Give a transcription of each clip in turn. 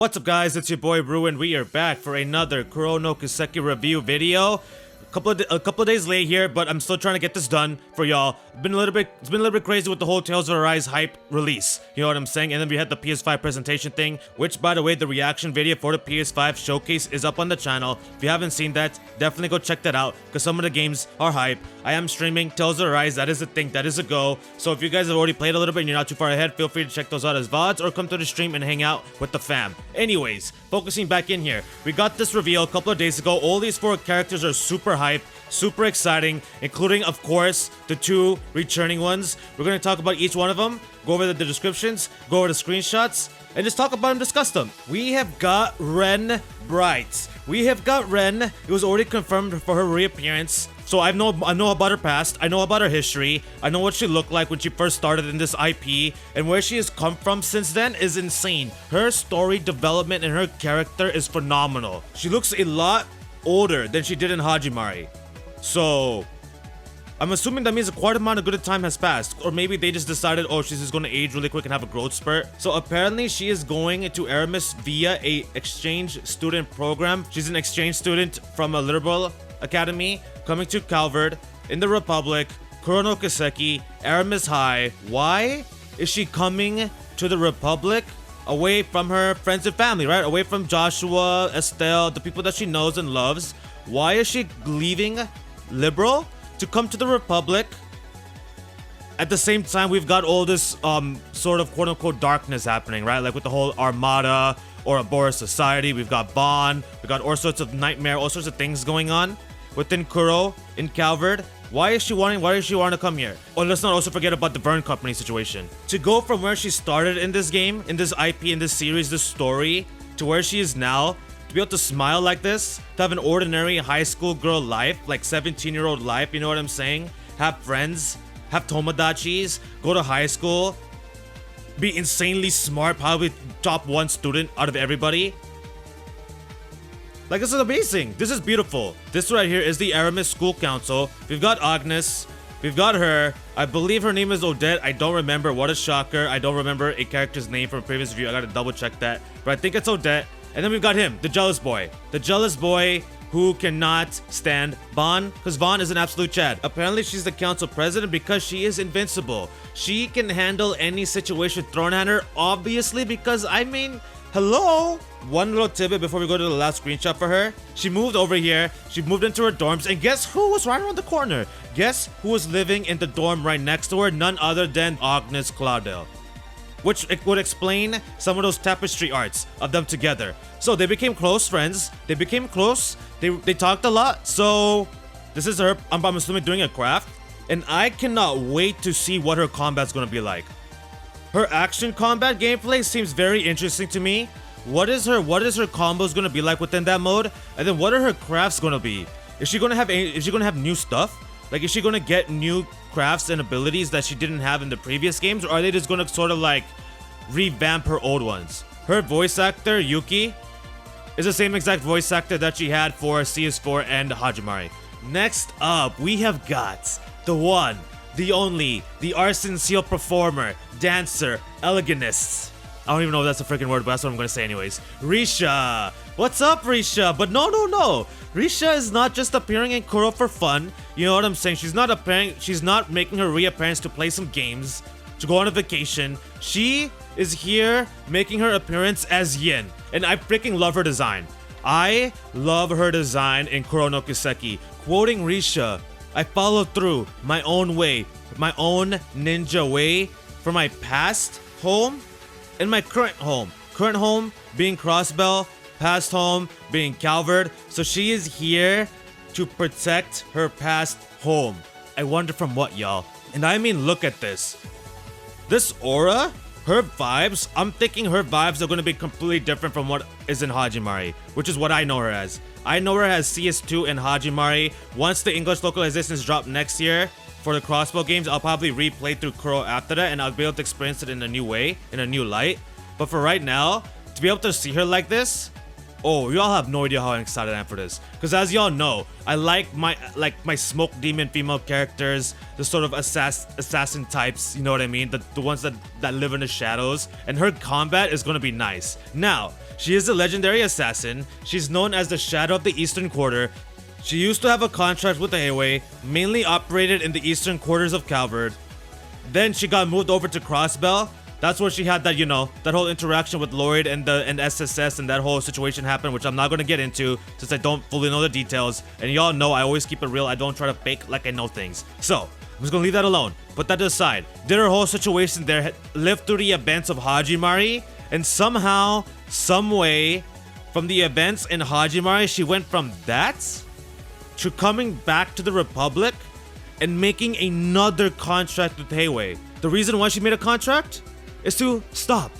What's up guys, it's your boy Brew and we are back for another Kuro no Kiseki review video. A couple of days late here, but I'm still trying to get this done for y'all. It's been a little bit crazy with the whole Tales of Arise hype release. You know what I'm saying? And then we had the PS5 presentation thing, which by the way, the reaction video for the PS5 showcase is up on the channel. If you haven't seen that, definitely go check that out because some of the games are hype. I am streaming Tales of Arise, that is a thing, that is a go. So if you guys have already played a little bit and you're not too far ahead, feel free to check those out as VODs or come to the stream and hang out with the fam. Anyways, focusing back in here, we got this reveal a couple of days ago. All these 4 characters are super hype, super exciting, including, of course, the 2 returning ones. We're going to talk about each one of them, go over the descriptions, go over the screenshots, and just talk about them, discuss them. We have got Renne Bright. We have got Renne. It was already confirmed for her reappearance. So I know about her past, I know about her history, I know what she looked like when she first started in this IP, and where she has come from since then is insane. Her story development and her character is phenomenal. She looks a lot older than she did in Hajimari. So I'm assuming that means quite amount of good time has passed, or maybe they just decided, oh, she's just going to age really quick and have a growth spurt. So apparently she is going to Aramis via a exchange student program. She's an exchange student from a liberal academy coming to Calvard in the Republic, Kuro no Kiseki, Aramis High. Why is she coming to the Republic? Away from her friends and family, right? Away from Joshua, Estelle, the people that she knows and loves. Why is she leaving liberal to come to the Republic? At the same time, we've got all this sort of quote-unquote darkness happening, right? Like with the whole Armada or a Boris society. We've got Bond. We've got all sorts of nightmare, all sorts of things going on within Kuro in Calvard. Why is she wanting to come here? Oh, let's not also forget about the Verne Company situation. To go from where she started in this game, in this IP, in this series, this story, to where she is now, to be able to smile like this, to have an ordinary high school girl life, like 17-year-old life, you know what I'm saying? Have friends, have tomodachis, go to high school, be insanely smart, probably top 1 student out of everybody. Like, this is amazing. This is beautiful. This right here is the Aramis School Council. We've got Agnes. We've got her. I believe her name is Odette. I don't remember. What a shocker. I don't remember a character's name from a previous review. I gotta double check that. But I think it's Odette. And then we've got him, the jealous boy. The jealous boy who cannot stand Vaughn, because Vaughn is an absolute Chad. Apparently, she's the council president because she is invincible. She can handle any situation thrown at her, obviously, because, I mean, hello? One little tidbit before we go to the last screenshot for her. She moved over here. She moved into her dorms. And guess who was right around the corner? Guess who was living in the dorm right next to her? None other than Agnes Claudel. Which it would explain some of those tapestry arts of them together. So they became close friends. They became close. They talked a lot. So this is her, I'm assuming, doing a craft. And I cannot wait to see what her combat's going to be like. Her action combat gameplay seems very interesting to me. What is her combos going to be like within that mode? And then what are her crafts going to be? Is she going to have new stuff? Like, is she going to get new crafts and abilities that she didn't have in the previous games? Or are they just going to sort of like revamp her old ones? Her voice actor, Yuki, is the same exact voice actor that she had for CS4 and Hajimari. Next up, we have got the one, the only, the arson seal performer, dancer, elegantist. I don't even know if that's a freaking word, but that's what I'm going to say anyways. Risha! What's up, Risha? But no. Risha is not just appearing in Kuro for fun. You know what I'm saying? She's not making her reappearance to play some games, to go on a vacation. She is here making her appearance as Yin. And I freaking love her design. I love her design in Kuro no Kiseki. Quoting Risha, I followed through my own way, my own ninja way, for my past home and my current home. Current home being Crossbell, past home being Calvard. So she is here to protect her past home. I wonder from what, y'all? And I mean, look at this. This aura, her vibes, I'm thinking her vibes are going to be completely different from what is in Hajimari, which is what I know her as. I know her as CS2 in Hajimari. Once the English localizations drop next year, for the crossbow games, I'll probably replay through Kuro after that, and I'll be able to experience it in a new way, in a new light. But for right now, to be able to see her like this, oh, y'all have no idea how excited I am for this. Because as y'all know, I like my smoke demon female characters, the sort of assassin types, you know what I mean? The ones that live in the shadows. And her combat is going to be nice. Now, She is a legendary assassin. She's known as the Shadow of the Eastern Quarter. She used to have a contract with the Heiwei, mainly operated in the eastern quarters of Calvard. Then she got moved over to Crossbell. That's where she had that, you know, that whole interaction with Lloyd and SSS, and that whole situation happened, which I'm not going to get into since I don't fully know the details. And y'all know I always keep it real. I don't try to fake like I know things. So, I'm just going to leave that alone. Put that to the side. Did her whole situation there live through the events of Hajimari? And somehow, some way, from the events in Hajimari, she went from that to coming back to the Republic and making another contract with Heiwei. The reason why she made a contract is to stop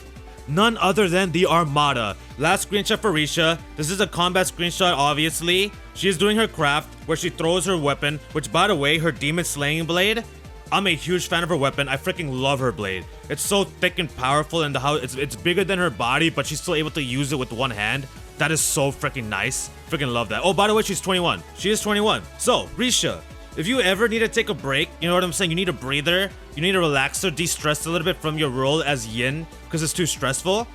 none other than the Armada. Last screenshot for Risha. This is a combat screenshot, obviously. She is doing her craft where she throws her weapon, which, by the way, her demon slaying blade, I'm a huge fan of her weapon. I freaking love her blade. It's so thick and powerful, and it's bigger than her body, but she's still able to use it with one hand. That is so freaking nice. Freaking love that. Oh, by the way, she's 21. She is 21. So, Risha, if you ever need to take a break, you know what I'm saying? You need a breather. You need a relaxer, de-stress a little bit from your role as Yin because it's too stressful.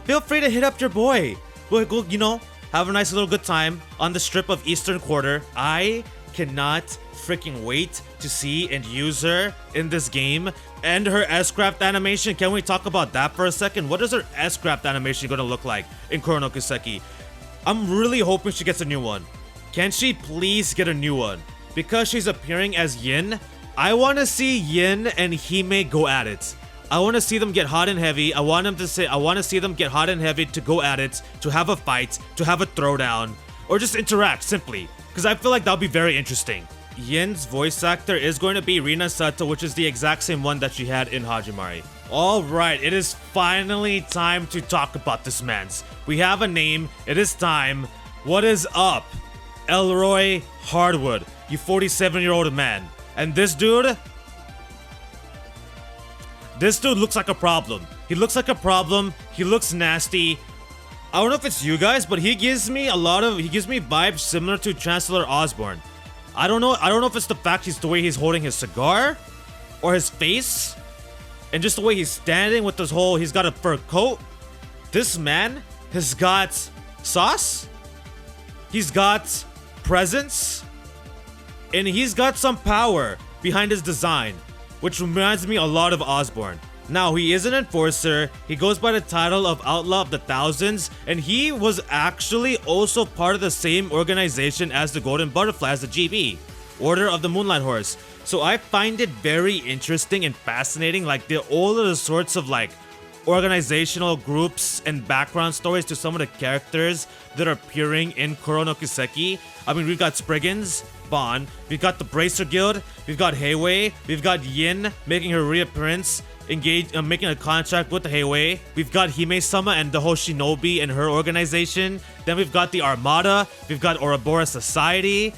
Feel free to hit up your boy. Go, you know, have a nice little good time on the strip of Eastern Quarter. I cannot freaking wait to see and use her in this game. And her S-Craft animation. Can we talk about that for a second? What is her S-Craft animation gonna look like in Kuro no Kiseki? I'm really hoping she gets a new one. Can she please get a new one? Because she's appearing as Yin, I want to see Yin and Hime go at it. I want to see them get hot and heavy. I want to see them get hot and heavy to go at it, to have a fight, to have a throwdown, or just interact simply. Because I feel like that'll be very interesting. Yin's voice actor is going to be Rina Sato, which is the exact same one that she had in Hajimari. Alright, it is finally time to talk about this man's. We have a name. It is time. What is up? Ellroy Hardwood, you 47-year-old man. And this dude looks like a problem. He looks like a problem. He looks nasty. I don't know if it's you guys, but he gives me vibes similar to Chancellor Osborne. I don't know if it's the fact the way he's holding his cigar or his face and just the way he's standing with this whole, he's got a fur coat. This man has got sauce. He's got presence. And he's got some power behind his design, which reminds me a lot of Osborne. Now, he is an enforcer. He goes by the title of Outlaw of the Thousands, and he was actually also part of the same organization as the Golden Butterfly, as the GB, Order of the Moonlight Horse. So I find it very interesting and fascinating, like all of the sorts of like organizational groups and background stories to some of the characters that are appearing in Kuro no Kiseki. I mean, we've got Spriggans, Bond, we've got the Bracer Guild, we've got Heiwei, we've got Yin making her reappearance, making a contract with the Heiwei. We've got Hime-sama and the whole Shinobi and her organization. Then we've got the Armada, we've got Ouroboros Society.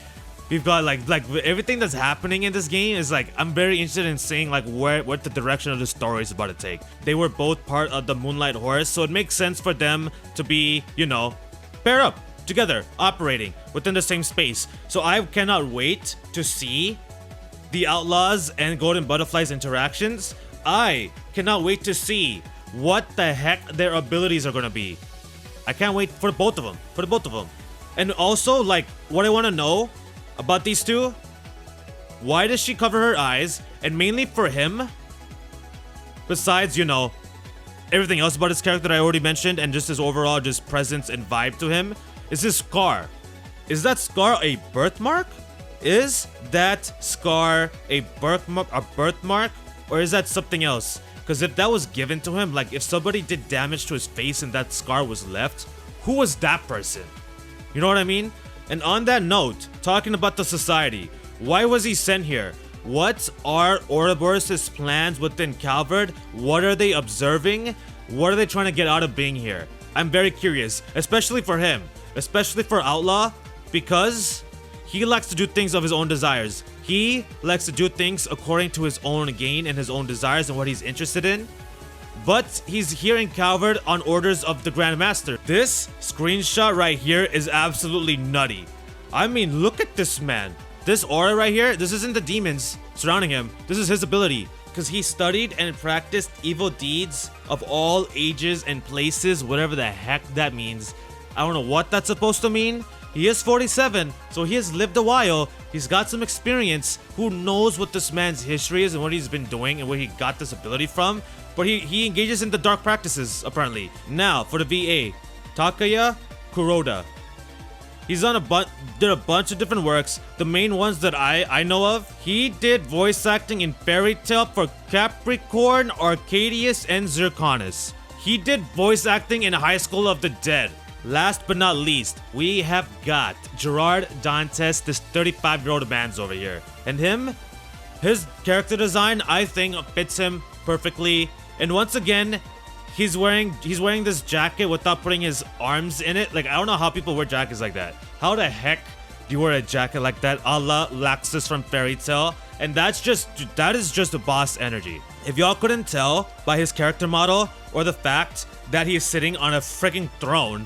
We've got like everything that's happening in this game is like, I'm very interested in seeing like what the direction of the story is about to take. They were both part of the Moonlight Horse, so it makes sense for them to be, you know, pair up together, operating within the same space. So I cannot wait to see the Outlaws and Golden Butterflies interactions. I cannot wait to see what the heck their abilities are gonna be. I can't wait for both of them. And also, like, what I want to know about these two, why does she cover her eyes? And mainly for him, besides, you know, everything else about his character that I already mentioned and just his overall just presence and vibe to him, is his scar. Is that scar a birthmark? Is that scar a birthmark? Or is that something else? Because if that was given to him, like if somebody did damage to his face and that scar was left, who was that person? You know what I mean? And on that note, talking about the society, why was he sent here? What are Ouroboros' plans within Calvard? What are they observing? What are they trying to get out of being here? I'm very curious, especially for him, especially for Outlaw, because he likes to do things of his own desires. He likes to do things according to his own gain and his own desires and what he's interested in. But he's here in Calvard on orders of the Grand Master. This screenshot right here is absolutely nutty. I mean, look at this man. This aura right here, this isn't the demons surrounding him. This is his ability. because he studied and practiced evil deeds of all ages and places, whatever the heck that means. I don't know what that's supposed to mean. He is 47, so he has lived a while. He's got some experience. Who knows what this man's history is and what he's been doing and where he got this ability from. But he engages in the dark practices, apparently. Now, for the VA, Takaya Kuroda. He's did a bunch of different works. The main ones that I know of, he did voice acting in Fairy Tail for Capricorn, Arcadius, and Zirconis. He did voice acting in High School of the Dead. Last but not least, we have got Gerard Dantes, this 35-year-old man's over here. And his character design, I think, fits him perfectly. And once again, he's wearing this jacket without putting his arms in it. Like, I don't know how people wear jackets like that. How the heck do you wear a jacket like that, a la Laxus from Fairy Tail? And that is just a boss energy. If y'all couldn't tell by his character model or the fact that he is sitting on a freaking throne.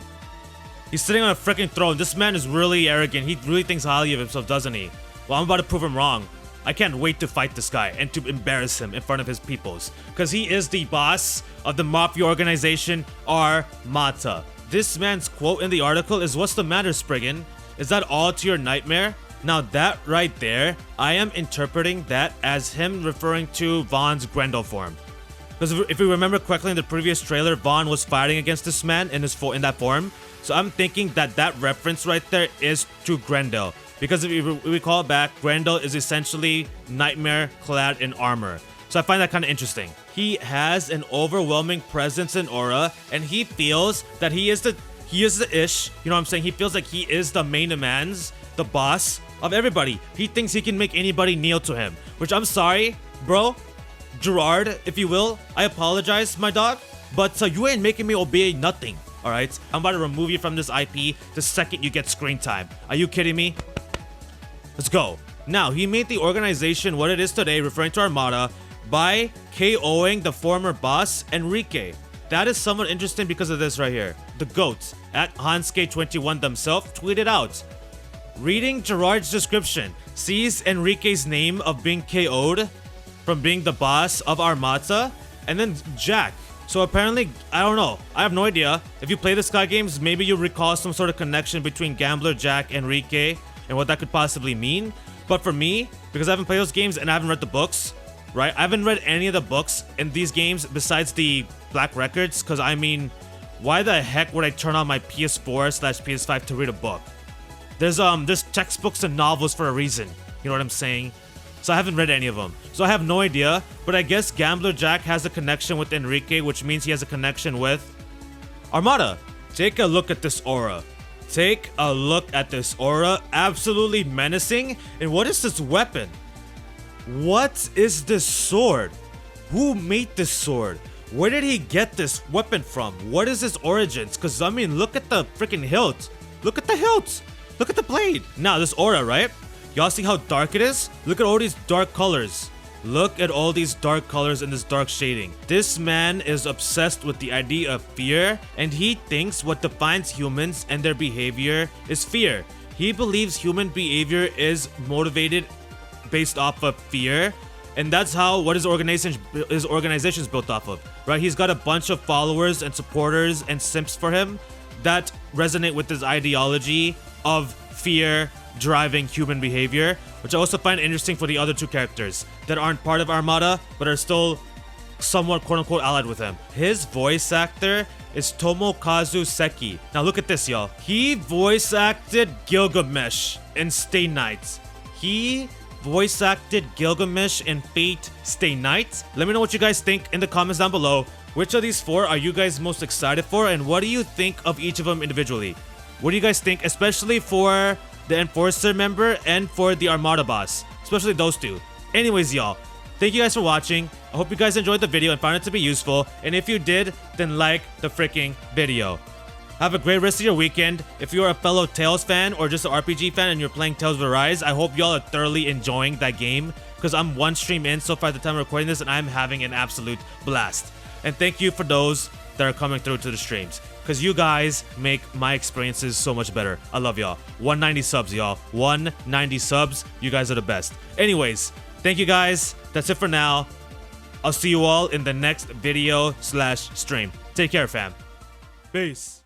He's sitting on a freaking throne. This man is really arrogant. He really thinks highly of himself, doesn't he? Well, I'm about to prove him wrong. I can't wait to fight this guy and to embarrass him in front of his peoples. Because he is the boss of the mafia organization Armata. This man's quote in the article is, "What's the matter, Spriggan? Is that all to your nightmare?" Now that right there, I am interpreting that as him referring to Vaughn's Grendel form. Because if we remember correctly in the previous trailer, Vaughn was fighting against this man in that form. So I'm thinking that reference right there is to Grendel. Because if you recall back, Grendel is essentially Nightmare clad in armor. So I find that kind of interesting. He has an overwhelming presence and aura, and he feels that he is the ish, you know what I'm saying? He feels like he is the main man's, the boss of everybody. He thinks he can make anybody kneel to him. Which, I'm sorry, bro, Gerard, if you will, I apologize, my dog, but you ain't making me obey nothing. Alright, I'm about to remove you from this IP the second you get screen time. Are you kidding me? Let's go. Now, he made the organization what it is today, referring to Armada, by KOing the former boss, Enrique. That is somewhat interesting because of this right here. The GOAT, at Hansuke21 themselves, tweeted out, reading Gerard's description, sees Enrique's name of being KO'd from being the boss of Armata, and then Jack. So apparently, I don't know. I have no idea. If you play the Sky games, maybe you recall some sort of connection between Gambler, Jack, Enrique, and what that could possibly mean. But for me, because I haven't played those games and I haven't read the books, right? I haven't read any of the books in these games besides the Black Records, because I mean, why the heck would I turn on my PS4/PS5 to read a book? There's textbooks and novels for a reason. You know what I'm saying? So I haven't read any of them. So I have no idea, but I guess Gambler Jack has a connection with Enrique, which means he has a connection with Armada. Take a look at this aura. Take a look at this aura. Absolutely menacing. And what is this weapon? What is this sword? Who made this sword? Where did he get this weapon from? What is its origins? Because, I mean, look at the freaking hilt. Look at the hilt. Look at the blade. Now, this aura, right? Y'all see how dark it is? Look at all these dark colors. Look at all these dark colors and this dark shading. This man is obsessed with the idea of fear, and he thinks what defines humans and their behavior is fear. He believes human behavior is motivated based off of fear, and that's what his organization is built off of, right? He's got a bunch of followers and supporters and simps for him that resonate with his ideology of fear driving human behavior, which I also find interesting for the other two characters that aren't part of Armada but are still somewhat quote-unquote allied with him. His voice actor is Tomokazu Seki. Now look at this, y'all. He voice acted Gilgamesh in Stay Night. He voice acted Gilgamesh in Fate Stay Night. Let me know what you guys think in the comments down below. Which of these four are you guys most excited for, and what do you think of each of them individually? What do you guys think, especially for the Enforcer member and for the Armada boss, especially those two? Anyways, y'all, thank you guys for watching. I hope you guys enjoyed the video and found it to be useful, and if you did, then like the freaking video. Have a great rest of your weekend. If you're a fellow Tales fan or just an RPG fan and you're playing Tales of Arise, I hope y'all are thoroughly enjoying that game, because I'm one stream in so far at the time of recording this and I'm having an absolute blast. And thank you for those that are coming through to the streams, because you guys make my experiences so much better. I love y'all. 190 subs, y'all. 190 subs. You guys are the best. Anyways, thank you guys. That's it for now. I'll see you all in the next video/stream. Take care, fam. Peace.